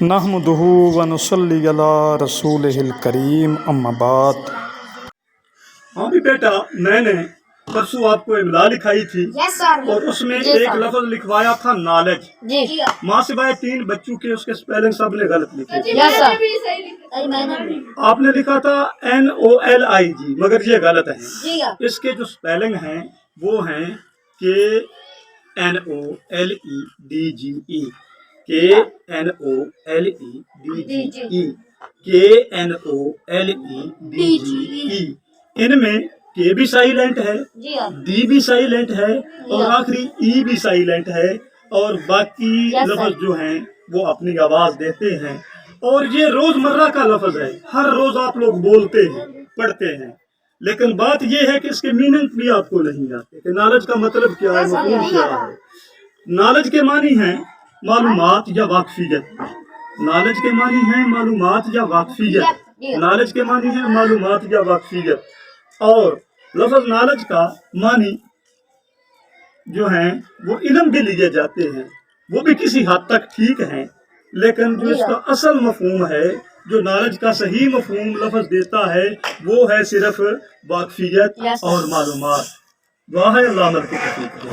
نحمدہ ونصلی علی رسولہ الکریم، اما بعد۔ ہاں بھی بیٹا، میں نے پرسوں آپ کو املا لکھائی تھی اور اس میں ایک لفظ لکھوایا تھا نالج۔ ماں سوائے 3 بچوں کے اس کے سپیلنگ سب نے غلط لکھے تھے۔ آپ نے لکھا تھا NOLIG، مگر یہ غلط ہے۔ اس کے جو سپیلنگ ہیں وہ ہیں KNOLEDGE، KNOLEDGE، KNOLEDGE۔ ان میں کے بھی سائلنٹ ہے، ڈی بھی سائلنٹ ہے، اور آخری ای بھی سائلنٹ ہے، اور باقی لفظ جو ہیں وہ اپنی آواز دیتے ہیں۔ اور یہ روزمرہ کا لفظ ہے، ہر روز آپ لوگ بولتے ہیں، پڑھتے ہیں، لیکن بات یہ ہے کہ اس کے میننگ بھی آپ کو نہیں آتے کہ نالج کا مطلب کیا ہے، مفہوم کیا ہے۔ نالج کے معنی ہیں معلومات یا واقفیت۔ نالج کے معنی ہیں معلومات یا واقفیت۔ نالج کے معنی ہیں معلومات یا واقفیت۔ اور لفظ نالج کا معنی جو ہیں وہ علم بھی لیے جاتے ہیں، وہ بھی کسی حد تک ٹھیک ہیں، لیکن جو اس کا اصل مفہوم ہے، جو نالج کا صحیح مفہوم لفظ دیتا ہے، وہ ہے صرف واقفیت اور معلومات۔ دعا ہے اللہ مل کی توفیق دے۔